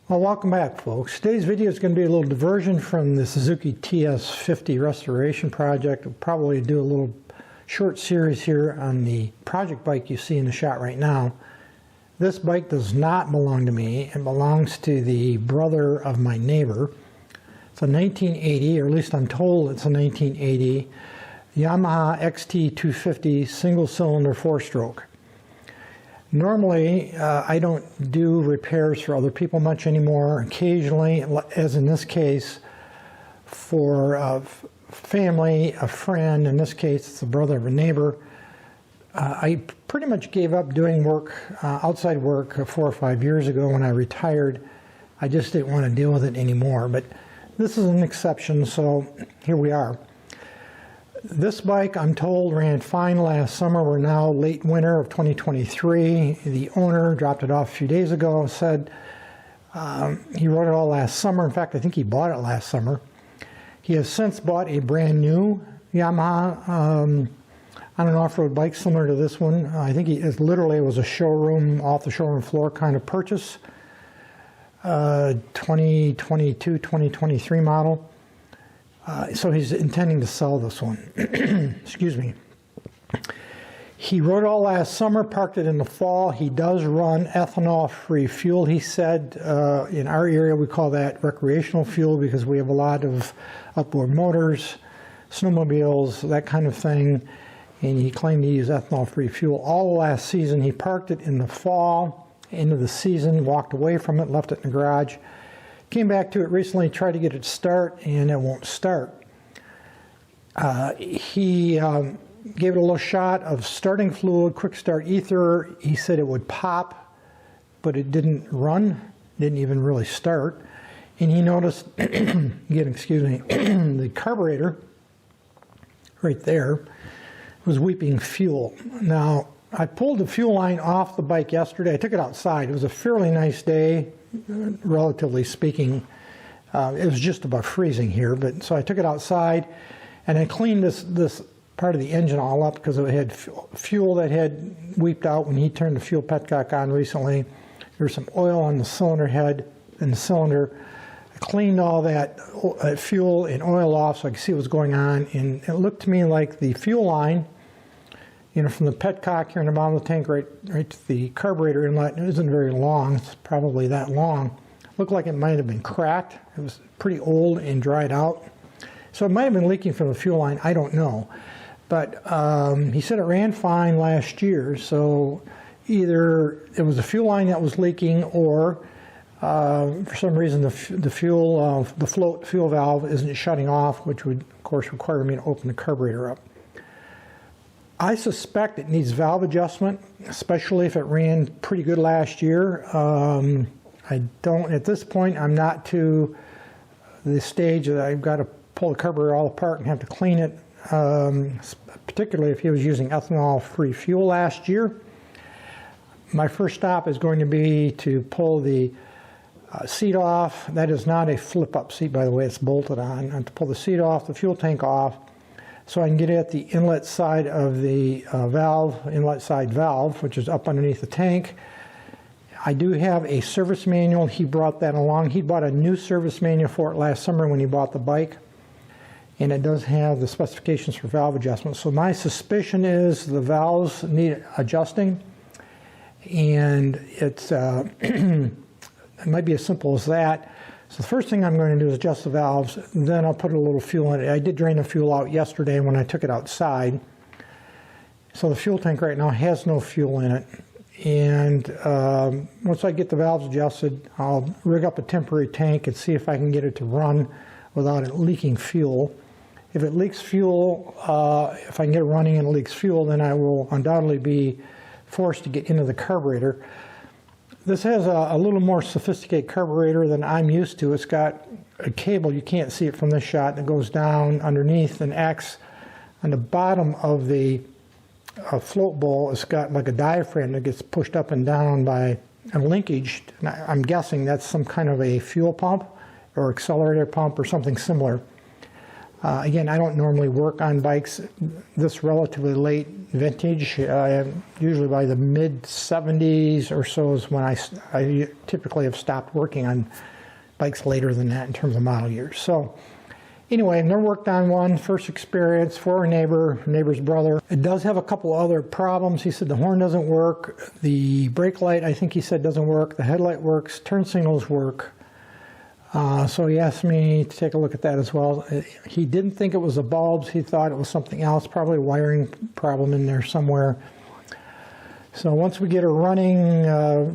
Well, welcome back, folks. Today's video is going to be a little diversion from the Suzuki TS50 restoration project. We'll probably do a little short series here on the project bike you see in the shot right now. This bike does not belong to me. It belongs to the brother of my neighbor. It's a 1980, or at least I'm told it's a 1980, Yamaha XT250 single-cylinder four-stroke. Normally, I don't do repairs for other people much anymore. Occasionally, as in this case, for a family, a friend, in this case, it's the brother of a neighbor. I pretty much gave up doing work, outside work, 4 or 5 years ago when I retired. I just didn't want to deal with it anymore, but this is an exception, so here we are. This bike, I'm told, ran fine last summer. We're now late winter of 2023. The owner dropped it off a few days ago, said he rode it all last summer. In fact, I think he bought it last summer. He has since bought a brand new Yamaha on an off-road bike similar to this one. I think it literally was a showroom, off the showroom floor kind of purchase. 2022, 2023 model. So he's intending to sell this one. Excuse me. He rode it all last summer, parked it in the fall. He does run ethanol-free fuel. He said in our area we call that recreational fuel because we have a lot of outboard motors, snowmobiles, that kind of thing. And he claimed to use ethanol-free fuel all last season. He parked it in the fall, end of the season, walked away from it, left it in the garage. Came back to it recently, tried to get it to start, and it won't start. He gave it a little shot of starting fluid, quick start ether. He said it would pop, but it didn't run, didn't even really start. And he noticed, again, excuse me, the carburetor right there was weeping fuel. Now, I pulled the fuel line off the bike yesterday. I took it outside. It was a fairly nice day, relatively speaking. It was just about freezing here, but so I took it outside and I cleaned this part of the engine all up because it had fuel that had weeped out when he turned the fuel petcock on recently. There was some oil on the cylinder head and the cylinder. I cleaned all that fuel and oil off so I could see what was going on, and it looked to me like the fuel line, you know, from the petcock here in the bottom of the tank right to the carburetor inlet, it isn't very long. It's probably that long. Looked like it might have been cracked. It was pretty old and dried out. So it might have been leaking from the fuel line. I don't know. But he said it ran fine last year. So either it was the fuel line that was leaking, or for some reason the float fuel valve isn't shutting off, which would, of course, require me to open the carburetor up. I suspect it needs valve adjustment, especially if it ran pretty good last year. I don't, at this point, I'm not to the stage that I've got to pull the carburetor all apart and have to clean it, particularly if he was using ethanol-free fuel last year. My first stop is going to be to pull the seat off. That is not a flip-up seat, by the way, it's bolted on. I have to pull the seat off, the fuel tank off, so I can get at the inlet side of the inlet side valve, which is up underneath the tank. I do have a service manual. He brought that along. He bought a new service manual for it last summer when he bought the bike, and it does have the specifications for valve adjustment. So my suspicion is the valves need adjusting, and it's it might be as simple as that. So the first thing I'm going to do is adjust the valves, then I'll put a little fuel in it. I did drain the fuel out yesterday when I took it outside. So the fuel tank right now has no fuel in it. And once I get the valves adjusted, I'll rig up a temporary tank and see if I can get it to run without it leaking fuel. If it leaks fuel, if I can get it running and it leaks fuel, then I will undoubtedly be forced to get into the carburetor. This has a little more sophisticated carburetor than I'm used to. It's got a cable, you can't see it from this shot, that goes down underneath and acts on the bottom of the float bowl. It's got like a diaphragm that gets pushed up and down by a linkage. And I'm guessing that's some kind of a fuel pump or accelerator pump or something similar. Again, I don't normally work on bikes this relatively late vintage. Usually by the mid-70s or so is when I typically have stopped working on bikes later than that in terms of model years. So anyway, I've never worked on one. First experience for a neighbor's brother. It does have a couple other problems. He said the horn doesn't work. The brake light, I think he said, doesn't work. The headlight works. Turn signals work. So he asked me to take a look at that as well. He didn't think it was the bulbs. He thought it was something else, probably a wiring problem in there somewhere. So once we get her running,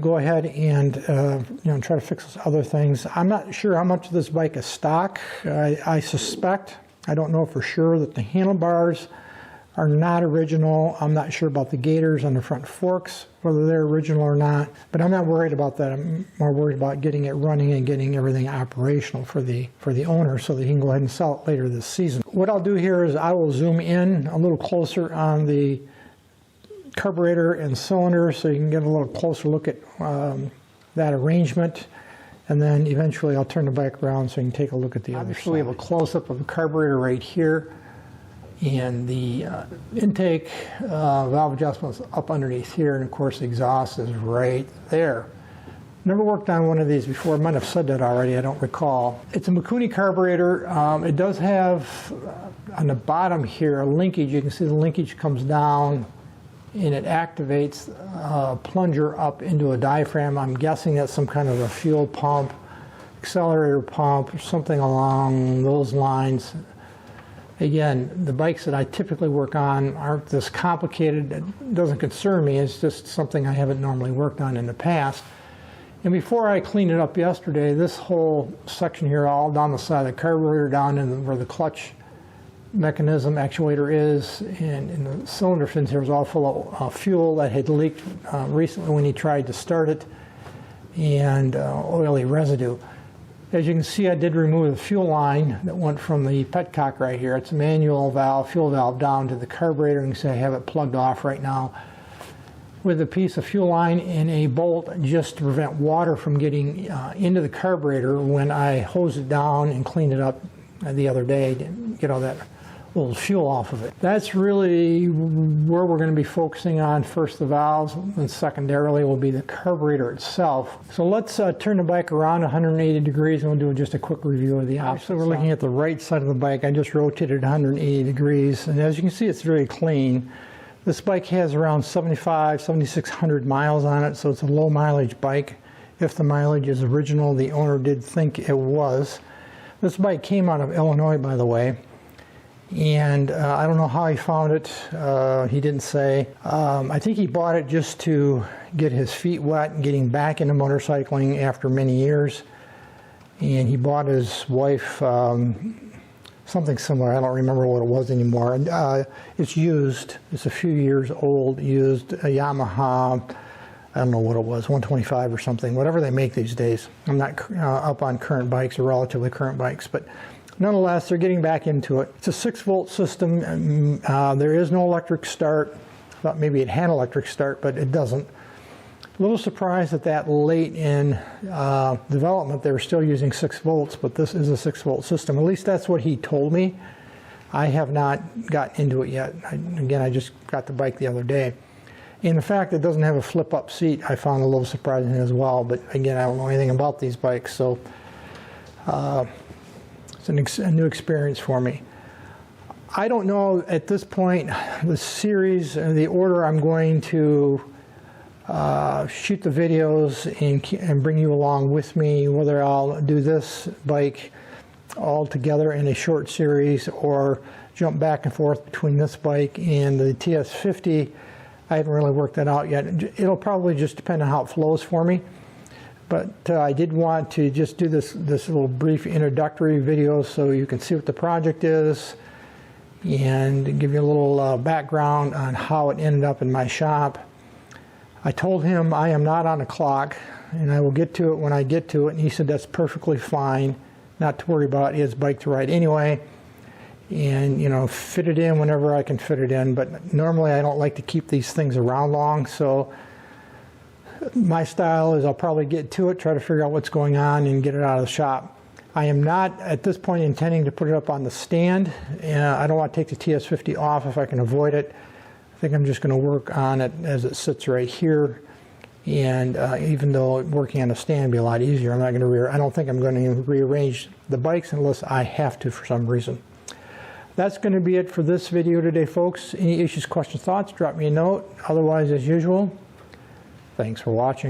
go ahead and try to fix those other things. I'm not sure how much of this bike is stock. I suspect, I don't know for sure, that the handlebars are not original. I'm not sure about the gaiters on the front forks, whether they're original or not. But I'm not worried about that. I'm more worried about getting it running and getting everything operational for the owner so that he can go ahead and sell it later this season. What I'll do here is I will zoom in a little closer on the carburetor and cylinder so you can get a little closer look at that arrangement. And then eventually I'll turn the bike around so you can take a look at the other side. We have a close-up of the carburetor right here. And the intake valve adjustment's up underneath here, and of course the exhaust is right there. Never worked on one of these before. I might have said that already, I don't recall. It's a Mikuni carburetor. It does have on the bottom here a linkage. You can see the linkage comes down and it activates a plunger up into a diaphragm. I'm guessing that's some kind of a fuel pump, accelerator pump, or something along those lines. Again, the bikes that I typically work on aren't this complicated. It doesn't concern me. It's just something I haven't normally worked on in the past. And before I cleaned it up yesterday, this whole section here, all down the side of the carburetor, down in where the clutch mechanism actuator is, and the cylinder fins here was all full of fuel that had leaked recently when he tried to start it, and oily residue. As you can see, I did remove the fuel line that went from the petcock right here. It's a manual valve, fuel valve down to the carburetor. You can see I have it plugged off right now with a piece of fuel line and a bolt just to prevent water from getting into the carburetor when I hosed it down and cleaned it up the other day to get all that little fuel off of it. That's really where we're going to be focusing on. First the valves, and secondarily will be the carburetor itself. So let's turn the bike around 180 degrees and we'll do just a quick review of the opposite. So we're looking at the right side of the bike. I just rotated 180 degrees, and as you can see, it's very clean. This bike has around 7,600 miles on it, so it's a low mileage bike. If the mileage is original, the owner did think it was. This bike came out of Illinois, by the way. And I don't know how he found it. He didn't say. I think he bought it just to get his feet wet and getting back into motorcycling after many years. And he bought his wife something similar. I don't remember what it was anymore. It's used. It's a few years old, used, a Yamaha, I don't know what it was, 125 or something, whatever they make these days. I'm not up on current bikes or relatively current bikes, but nonetheless, they're getting back into it. It's a 6-volt system. There is no electric start. Thought maybe it had electric start, but it doesn't. A little surprised that late in development they were still using 6 volts, but this is a 6-volt system. At least that's what he told me. I have not gotten into it yet. Again, I just got the bike the other day. And the fact that it doesn't have a flip-up seat I found a little surprising as well, but again, I don't know anything about these bikes, so it's a new experience for me. I don't know at this point the series, the order I'm going to shoot the videos and bring you along with me, whether I'll do this bike all together in a short series or jump back and forth between this bike and the TS50. I haven't really worked that out yet. It'll probably just depend on how it flows for me. But I did want to just do this little brief introductory video so you can see what the project is and give you a little background on how it ended up in my shop. I told him I am not on a clock and I will get to it when I get to it, and he said that's perfectly fine, not to worry about. His bike to ride anyway, and fit it in whenever I can fit it in. But normally I don't like to keep these things around long, so my style is I'll probably get to it, try to figure out what's going on and get it out of the shop. I am not, at this point, intending to put it up on the stand. I don't want to take the TS50 off if I can avoid it. I think I'm just going to work on it as it sits right here. And even though working on a stand would be a lot easier, I'm not going to I don't think I'm going to rearrange the bikes unless I have to for some reason. That's going to be it for this video today, folks. Any issues, questions, thoughts, drop me a note. Otherwise, as usual, thanks for watching.